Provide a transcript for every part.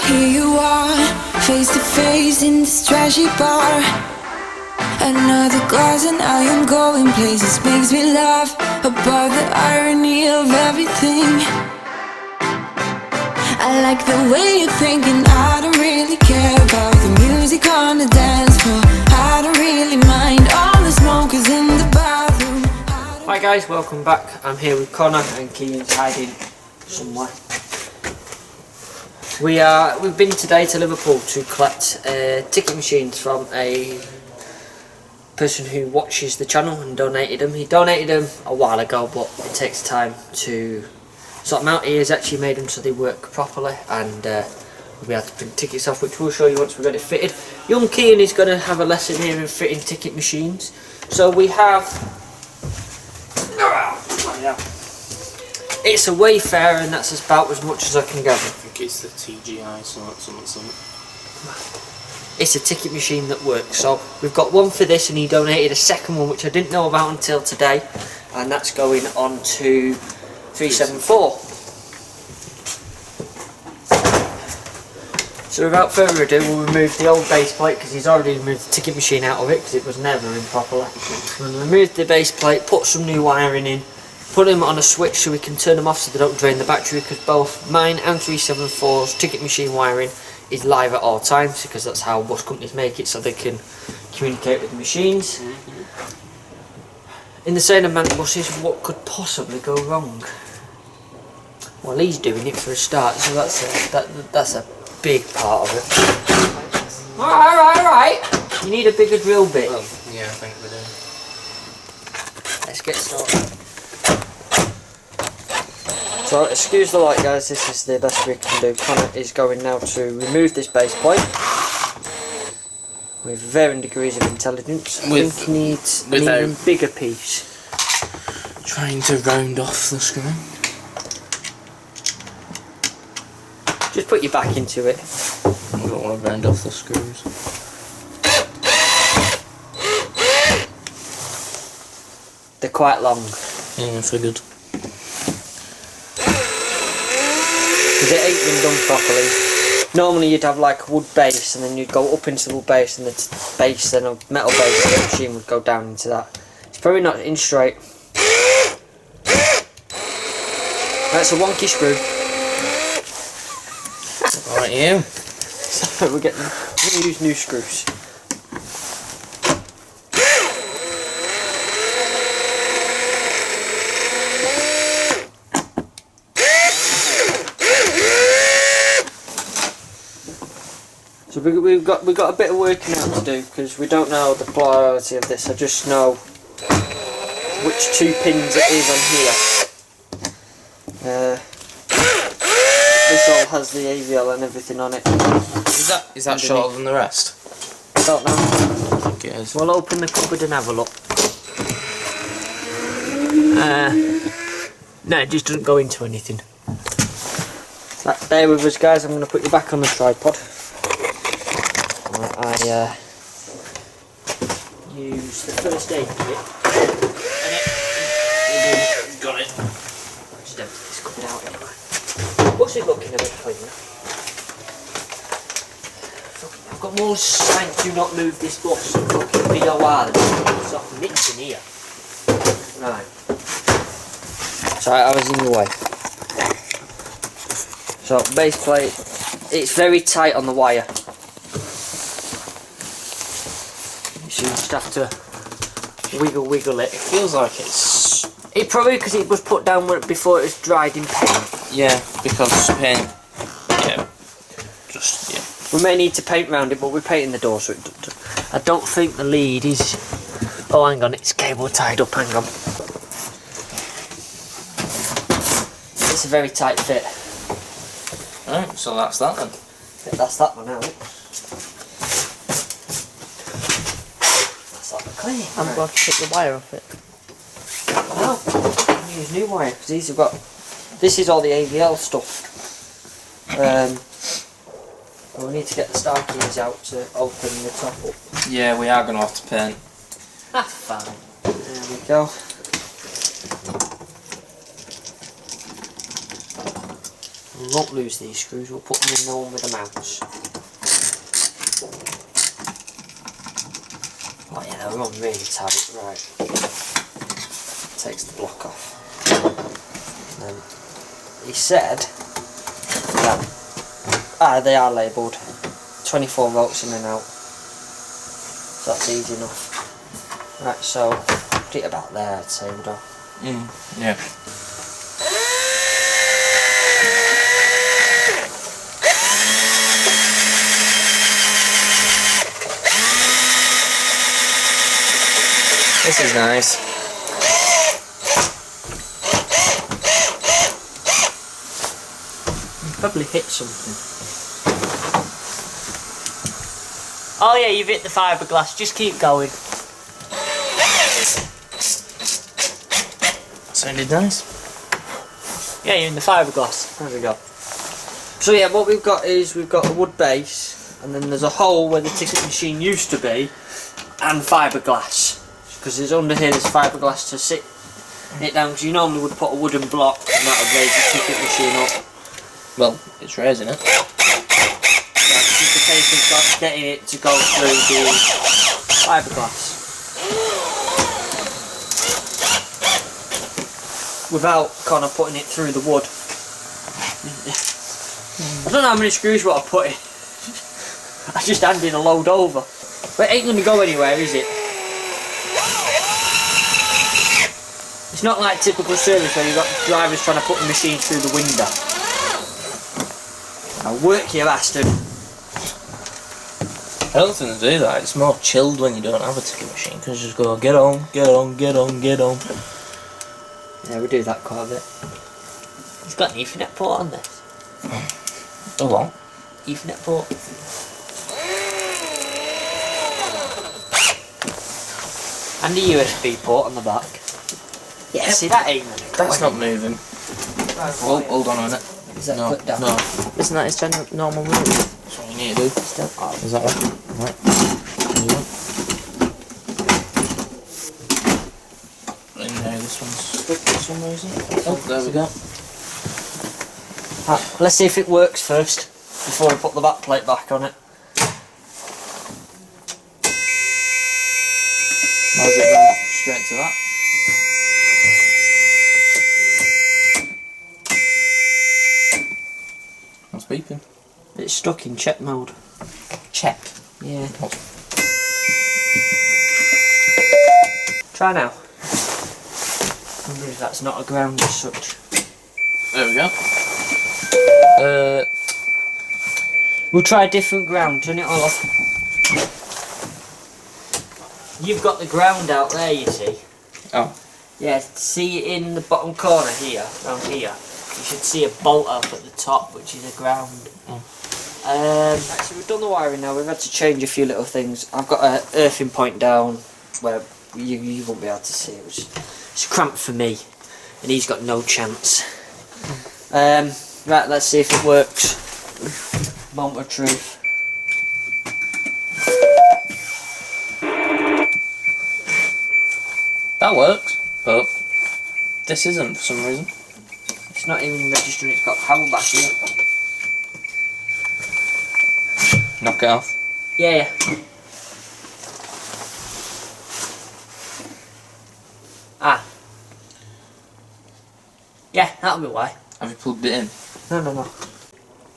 Here you are, face to face in this trashy bar. Another glass and I am going places. Makes me laugh about the irony of everything. I like the way you're thinking. I don't really care about the music on the dance floor. I don't really mind all the smokers in the bathroom. Hi guys, welcome back. I'm here with Connor and Kean's hiding somewhere. We've been today to Liverpool to collect ticket machines from a person who watches the channel and donated them. He donated them a while ago, but it takes time to sort them out. He has actually made them so they work properly, and we'll be able to print tickets off, which we'll show you once we've got it fitted. Young Kean is going to have a lesson here in fitting ticket machines. So we have, it's a Wayfarer, and that's about as much as I can gather. I think it's the TGI something. It's a ticket machine that works. So we've got one for this, and he donated a second one which I didn't know about until today, and that's going on to 374. So without further ado, we'll remove the old base plate because he's already removed the ticket machine out of it because it was never in properly. We'll remove the base plate, put some new wiring in, put them on a switch so we can turn them off so they don't drain the battery, because both mine and 374's ticket machine wiring is live at all times, because that's how bus companies make it, so they can communicate with the machines. In the saying of Mancbuses, what could possibly go wrong? Well, he's doing it for a start, so that's a big part of it. Alright. You need a bigger drill bit. Well, yeah, I think we do. Let's get started. So, excuse the light guys, this is the best we can do. Connor is going now to remove this base plate with varying degrees of intelligence. I think he needs an even bigger piece. Trying to round off the screw. Just put your back into it. I don't want to round off the screws. They're quite long. Yeah, I figured. Because it ain't been done properly. Normally you'd have like a wood base, and then you'd go up into the wood base, and the base, then a metal base, and the machine would go down into that. It's probably not in straight. That's a wonky screw. Alright, you. So we're going to use new screws. So we've got a bit of working out to do, because we don't know the polarity of this. I just know which two pins it is on here. This all has the AVL and everything on it. Is that shorter than the rest? I don't know. I think it is. We'll open the cupboard and have a look. No, it just doesn't go into anything. Right, bear with us guys, I'm going to put you back on the tripod. I use the first aid kit. Got it. I'll just empty this cupboard out anyway. What's it looking a bit cleaner? I've got more signs do not move this bus. Fucking BOR. There's something nicked in here. Right. Sorry, I was in the way. So, base plate, it's very tight on the wire. So you just have to wiggle it. It feels like it's... It probably because it was put down before it was dried in paint. Yeah, because paint... Yeah. Just, yeah. We may need to paint round it, but we're painting the door, so I don't think the lead is... Oh, hang on, it's cable tied up, hang on. It's a very tight fit. Alright, so that's that then. That's that one out. That's that one clean. I'm going to take the wire off it. No, use new wire, because these have got... This is all the AVL stuff. We need to get the star keys out to open the top up. Yeah, we are going to have to paint. That's fine. There we go. We won't lose these screws, we'll put them in the one with the mounts. Oh yeah, they're on really tight, right. Takes the block off. And then he said that they are labelled 24 volts in and out. So that's easy enough. Right, so put it about there, I'd say, would I? Yeah. This is nice. You probably hit something. Oh yeah, you've hit the fiberglass, just keep going. Sounded nice. Yeah, you're in the fiberglass. There we go. So yeah, what we've got is we've got a wood base, and then there's a hole where the ticket machine used to be, and fiberglass. Because there's under here there's fiberglass to sit it down, because you normally would put a wooden block and that would raise the ticket machine up. Well, it's raising it. Yeah, it's just a case of getting it to go through the fiberglass. Without kind of putting it through the wood. I don't know how many screws what I put in. I just handed a load over. But it ain't going to go anywhere, is it? It's not like typical service where you've got drivers trying to put the machine through the window. Now work, you bastard. I don't think they do that. It's more chilled when you don't have a ticket machine, because you just go, get on, get on, get on, get on. Yeah, we do that quite a bit. It's got an Ethernet port on this. A what? Ethernet port. And a USB port on the back. Yeah, see that ain't gonna go That's not anywhere. moving. Oh, hold on a minute. Is that No, clipped down? no. Isn't that his normal move? That's what you need to do. Still. Oh. Is that right? Right. There you go. And now this one's stuck for some reason. Oh, there we go. Right, let's see if it works first, before we put the back plate back on it. How's it going? Straight to that. What's beeping? It's stuck in check mode. Check. Yeah. Try now. I wonder if that's not a ground as such. There we go. We'll try a different ground, turn it all off. You've got the ground out there, you see. Oh. Yeah, see in the bottom corner here, around here, you should see a bolt up at the top, which is a ground. Actually, we've done the wiring now, we've had to change a few little things. I've got an earthing point down where you won't be able to see it, which it's cramped for me, and he's got no chance. Right, let's see if it works. Moment of truth. That works, but this isn't for some reason. It's not even registering, it's got power back here. Knock it off. Yeah. Ah. Yeah, that'll be why. Have you plugged it in? No.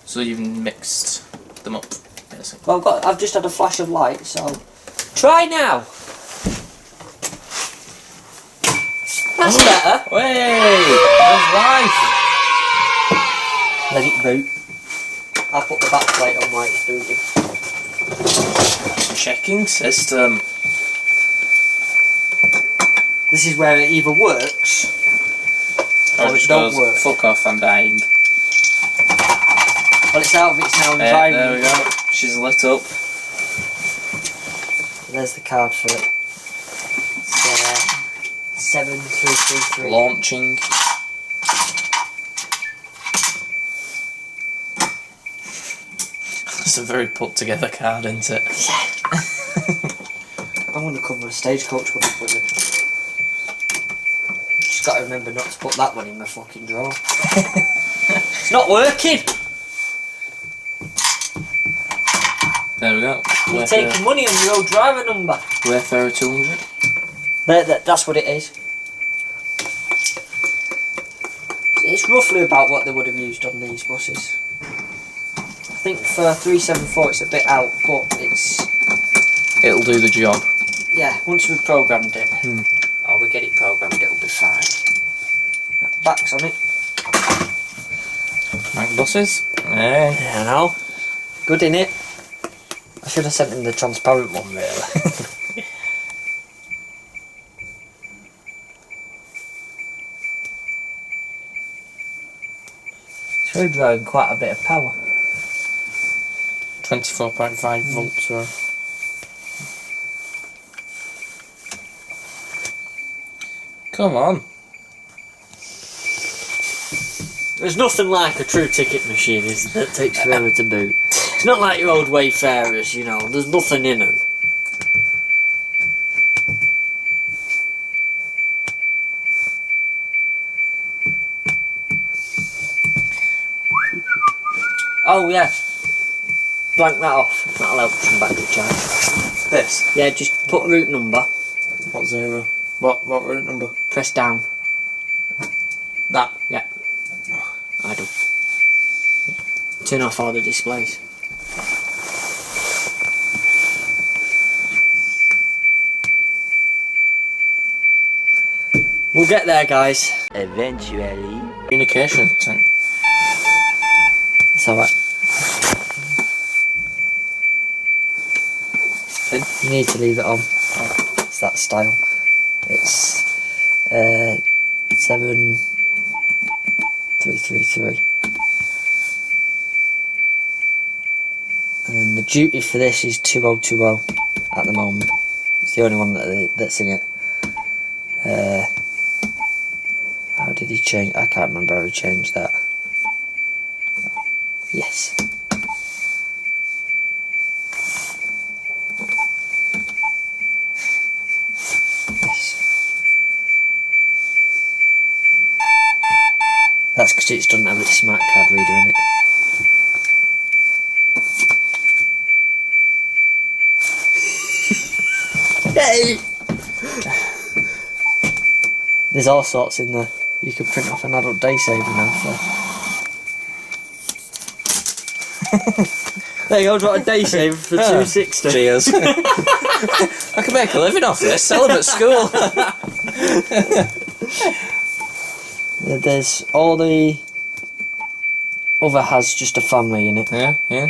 So you've mixed them up, basically. Well, I've just had a flash of light, so... Try now! That's better. Way! There's life! Let it boot. I'll put the back plate on while it's booting. Checking system. This is where it either works Or or it it just don't goes, work. fuck off, I'm dying. Well, it's out of its now There we environment. go. She's lit up. There's the card for it. It's 7333. Launching. It's a very put together card, isn't it? I'm going to cover a stagecoach one up with it. Just got to remember not to put that one in my fucking drawer. It's not working! There we go. You're taking money on your old driver number. Wayfarer 200. That's what it is. It's roughly about what they would have used on these buses. I think for 374 it's a bit out, but It'll do the job. yeah, once we've programmed it, or we get it programmed, it'll be fine. Backs on it. Mancbuses. Hey. Yeah, I know. Good in it. I should have sent him the transparent one, really. It's really drawing quite a bit of power. 24.5 volts or... Come on. There's nothing like a true ticket machine, is there? That takes forever to boot. It's not like your old Wayfarers, you know, there's nothing in them. Oh yeah, blank that off, that'll help some battery charge. This? Yeah, just put route number, What zero? What route number? press down. That? Yeah, idle. Turn off all the displays. We'll get there, guys. Eventually. Communication tank. It's alright. You need to leave it on. It's that style. It's 7333. And then the duty for this is 2020 at the moment. It's the only one that's in it. How did he change? I can't remember how he changed that. Yes. Yes. That's because it doesn't have its smart card reader in it. Hey! There's all sorts in there. You can print off an adult day saver now for. There you go, got a day saver for 260. Cheers. I can make a living off this, sell them at school. There's all the other has just a family in it. Yeah, yeah.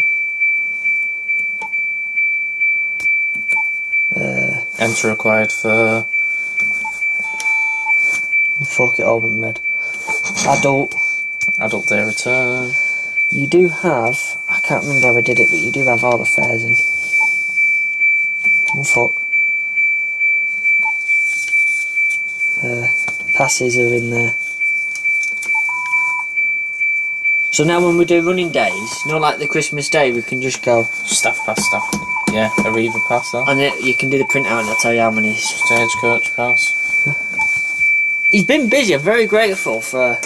Enter required for... Fuck it all in red. Adult. Adult day return. You do have, I can't remember how I did it, but you do have all the fares in. Oh fuck. Passes are in there. So now when we do running days, you know, like the Christmas day, we can just go. Staff pass, staff. Yeah, Arriva pass that. And you can do the printout and it'll tell you how many. Stagecoach pass. He's been busy, I'm very grateful for.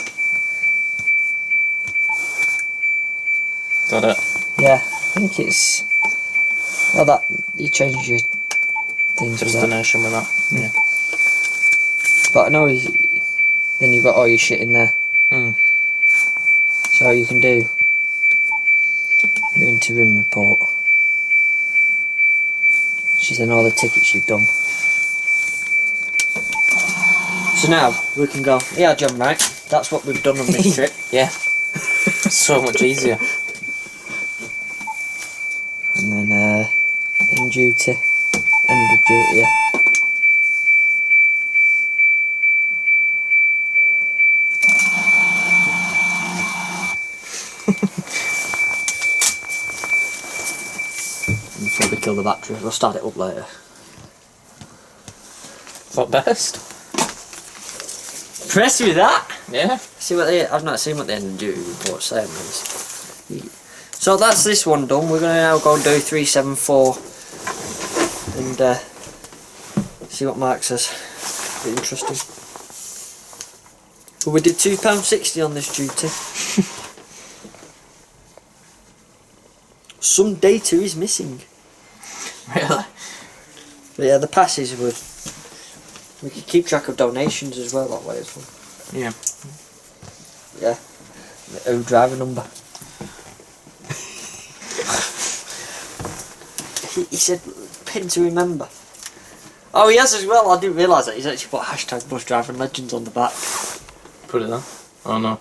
Got it. Yeah, I think it's. Well, that. You change your things with that. Destination with that. Yeah. But I know then you've got all your shit in there. Mm. So you can do your interim report. She's in all the tickets you've done. So now we can go, yeah John, right, that's what we've done on this trip. Yeah. So much easier. And then in duty, end of duty, yeah. Before we kill the battery, we'll start it up later. Thought best. Impressed with that? Yeah. See what I've not seen what the end of duty report saying is. So that's this one done. We're gonna now go and do 374 and see what Mark says. Be interesting. But we did £2.60 on this duty. some data is missing. Really? But yeah, the passes would. We could keep track of donations as well that way as well. Yeah. Yeah. The driver number. he said pin to remember. Oh, he has as well. I didn't realise that. He's actually put hashtag bus driving legends on the back. Put it there? Oh no.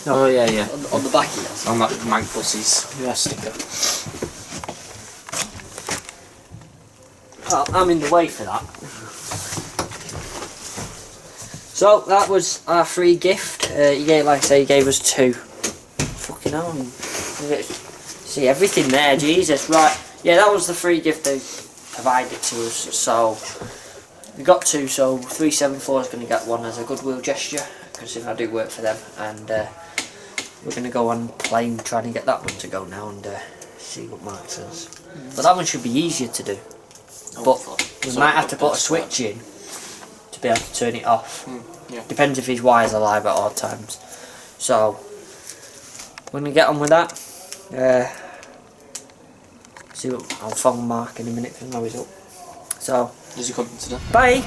No. Oh yeah, yeah. On the back he has. On that Mancbuses sticker. Oh, I'm in the way for that. So that was our free gift. He gave, like I say, he gave us 2. Fucking hell. See everything there, Jesus. Right. Yeah, that was the free gift they provided to us. So we got 2. So 374 is going to get 1 as a goodwill gesture, considering I do work for them. And we're going to go on plane trying to get that one to go now and see what Mark says. But that one should be easier to do. But we might have to put a switch in to be able to turn it off. Yeah. Depends if his wires are live at all times. So we're gonna get on with that. See what I'll phone Mark in a minute because I know he's up. So Does he come today? bye.